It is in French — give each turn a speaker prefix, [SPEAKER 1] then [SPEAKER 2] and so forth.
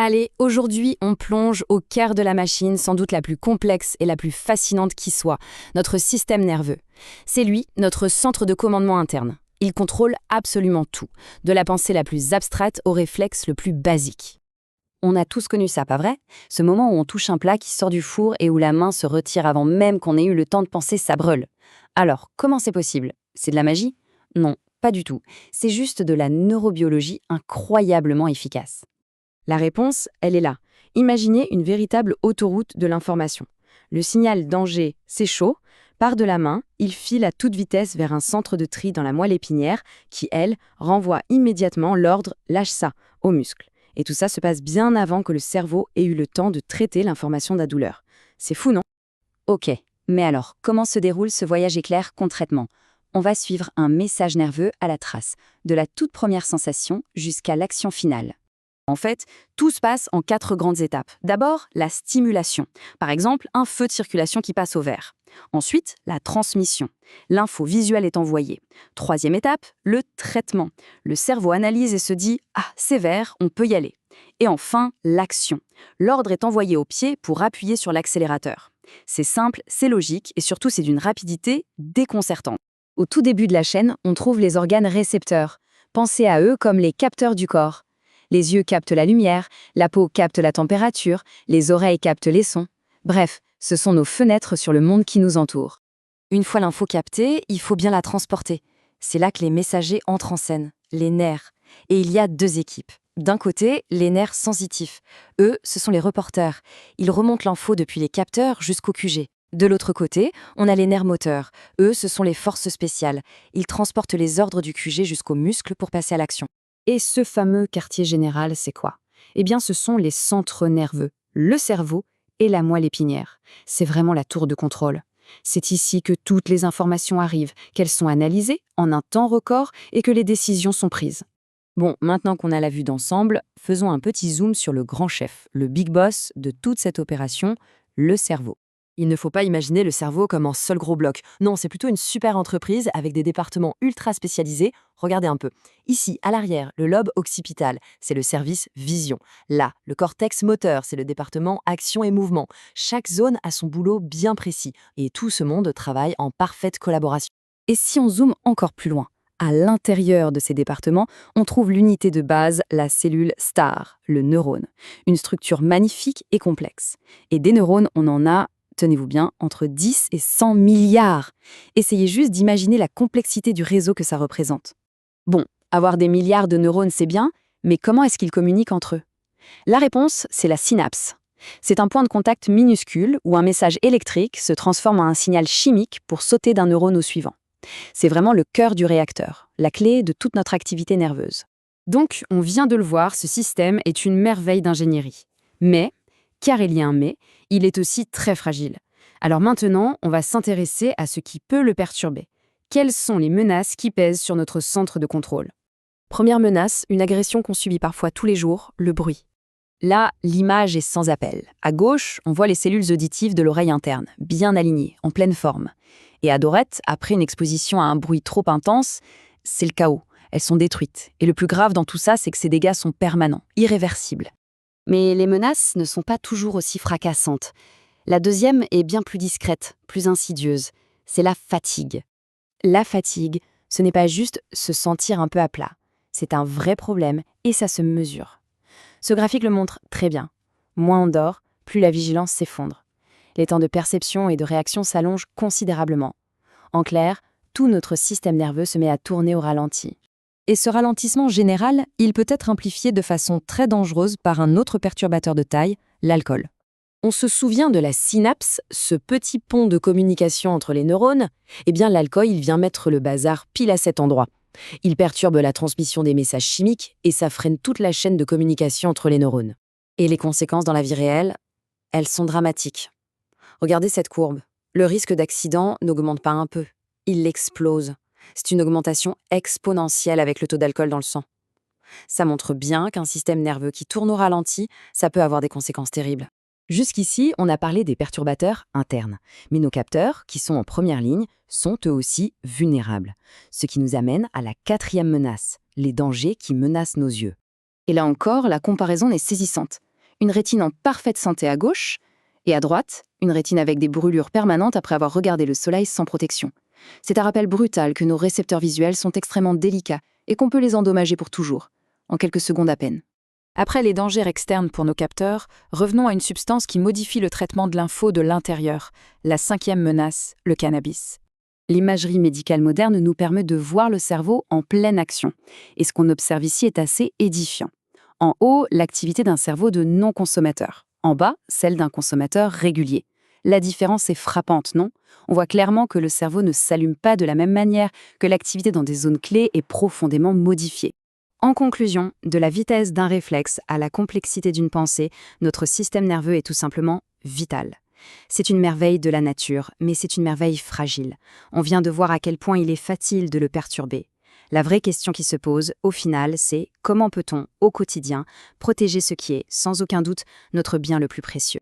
[SPEAKER 1] Allez, aujourd'hui, on plonge au cœur de la machine, sans doute la plus complexe et la plus fascinante qui soit, notre système nerveux. C'est lui, notre centre de commandement interne. Il contrôle absolument tout, de la pensée la plus abstraite au réflexe le plus basique. On a tous connu ça, pas vrai? Ce moment où on touche un plat qui sort du four et où la main se retire avant même qu'on ait eu le temps de penser ça brûle. Alors, comment c'est possible? C'est de la magie? Non, pas du tout. C'est juste de la neurobiologie incroyablement efficace. La réponse, elle est là. Imaginez une véritable autoroute de l'information. Le signal danger, c'est chaud, part de la main, il file à toute vitesse vers un centre de tri dans la moelle épinière qui, elle, renvoie immédiatement l'ordre « lâche ça » aux muscles. Et tout ça se passe bien avant que le cerveau ait eu le temps de traiter l'information de la douleur. C'est fou, non? Ok, mais alors, comment se déroule ce voyage éclair concrètement? On va suivre un message nerveux à la trace, de la toute première sensation jusqu'à l'action finale. En fait, tout se passe en 4 grandes étapes. D'abord, la stimulation. Par exemple, un feu de circulation qui passe au vert. Ensuite, la transmission. L'info visuelle est envoyée. Troisième étape, le traitement. Le cerveau analyse et se dit « Ah, c'est vert, on peut y aller ». Et enfin, l'action. L'ordre est envoyé au pied pour appuyer sur l'accélérateur. C'est simple, c'est logique et surtout c'est d'une rapidité déconcertante. Au tout début de la chaîne, on trouve les organes récepteurs. Pensez à eux comme les capteurs du corps. Les yeux captent la lumière, la peau capte la température, les oreilles captent les sons. Bref, ce sont nos fenêtres sur le monde qui nous entoure. Une fois l'info captée, il faut bien la transporter. C'est là que les messagers entrent en scène, les nerfs. Et il y a 2 équipes. D'un côté, les nerfs sensitifs. Eux, ce sont les reporters. Ils remontent l'info depuis les capteurs jusqu'au QG. De l'autre côté, on a les nerfs moteurs. Eux, ce sont les forces spéciales. Ils transportent les ordres du QG jusqu'aux muscles pour passer à l'action. Et ce fameux quartier général, c'est quoi? Eh bien, ce sont les centres nerveux, le cerveau et la moelle épinière. C'est vraiment la tour de contrôle. C'est ici que toutes les informations arrivent, qu'elles sont analysées en un temps record et que les décisions sont prises. Bon, maintenant qu'on a la vue d'ensemble, faisons un petit zoom sur le grand chef, le big boss de toute cette opération, le cerveau.
[SPEAKER 2] Il ne faut pas imaginer le cerveau comme un seul gros bloc. Non, c'est plutôt une super entreprise avec des départements ultra spécialisés. Regardez un peu. Ici, à l'arrière, le lobe occipital, c'est le service vision. Là, le cortex moteur, c'est le département action et mouvement. Chaque zone a son boulot bien précis et tout ce monde travaille en parfaite collaboration.
[SPEAKER 1] Et si on zoome encore plus loin, à l'intérieur de ces départements, on trouve l'unité de base, la cellule star, le neurone. Une structure magnifique et complexe. Et des neurones, on en a, tenez-vous bien, entre 10 et 100 milliards. Essayez juste d'imaginer la complexité du réseau que ça représente. Bon, avoir des milliards de neurones, c'est bien, mais comment est-ce qu'ils communiquent entre eux? La réponse, c'est la synapse. C'est un point de contact minuscule où un message électrique se transforme en un signal chimique pour sauter d'un neurone au suivant. C'est vraiment le cœur du réacteur, la clé de toute notre activité nerveuse. Donc, on vient de le voir, ce système est une merveille d'ingénierie. Mais, car il y a un mais, il est aussi très fragile. Alors maintenant, on va s'intéresser à ce qui peut le perturber. Quelles sont les menaces qui pèsent sur notre centre de contrôle?
[SPEAKER 2] Première menace, une agression qu'on subit parfois tous les jours, le bruit.
[SPEAKER 1] Là, l'image est sans appel. À gauche, on voit les cellules auditives de l'oreille interne, bien alignées, en pleine forme. Et à droite, après une exposition à un bruit trop intense, c'est le chaos. Elles sont détruites. Et le plus grave dans tout ça, c'est que ces dégâts sont permanents, irréversibles. Mais les menaces ne sont pas toujours aussi fracassantes. La deuxième est bien plus discrète, plus insidieuse. C'est la fatigue. La fatigue, ce n'est pas juste se sentir un peu à plat. C'est un vrai problème et ça se mesure. Ce graphique le montre très bien. Moins on dort, plus la vigilance s'effondre. Les temps de perception et de réaction s'allongent considérablement. En clair, tout notre système nerveux se met à tourner au ralenti. Et ce ralentissement général, il peut être amplifié de façon très dangereuse par un autre perturbateur de taille, l'alcool. On se souvient de la synapse, ce petit pont de communication entre les neurones? Eh bien, l'alcool, il vient mettre le bazar pile à cet endroit. Il perturbe la transmission des messages chimiques et ça freine toute la chaîne de communication entre les neurones. Et les conséquences dans la vie réelle, elles sont dramatiques. Regardez cette courbe. Le risque d'accident n'augmente pas un peu. Il explose. C'est une augmentation exponentielle avec le taux d'alcool dans le sang. Ça montre bien qu'un système nerveux qui tourne au ralenti, ça peut avoir des conséquences terribles. Jusqu'ici, on a parlé des perturbateurs internes. Mais nos capteurs, qui sont en première ligne, sont eux aussi vulnérables. Ce qui nous amène à la 4e menace, les dangers qui menacent nos yeux. Et là encore, la comparaison est saisissante. une rétine en parfaite santé à gauche, et à droite, une rétine avec des brûlures permanentes après avoir regardé le soleil sans protection. C'est un rappel brutal que nos récepteurs visuels sont extrêmement délicats et qu'on peut les endommager pour toujours, en quelques secondes à peine.
[SPEAKER 3] Après les dangers externes pour nos capteurs, revenons à une substance qui modifie le traitement de l'info de l'intérieur, la 5e menace, le cannabis.
[SPEAKER 1] L'imagerie médicale moderne nous permet de voir le cerveau en pleine action, et ce qu'on observe ici est assez édifiant. En haut, l'activité d'un cerveau de non-consommateur. En bas, celle d'un consommateur régulier. La différence est frappante, non? On voit clairement que le cerveau ne s'allume pas de la même manière, que l'activité dans des zones clés est profondément modifiée. En conclusion, de la vitesse d'un réflexe à la complexité d'une pensée, notre système nerveux est tout simplement vital. C'est une merveille de la nature, mais c'est une merveille fragile. On vient de voir à quel point il est facile de le perturber. La vraie question qui se pose, au final, c'est comment peut-on, au quotidien, protéger ce qui est, sans aucun doute, notre bien le plus précieux.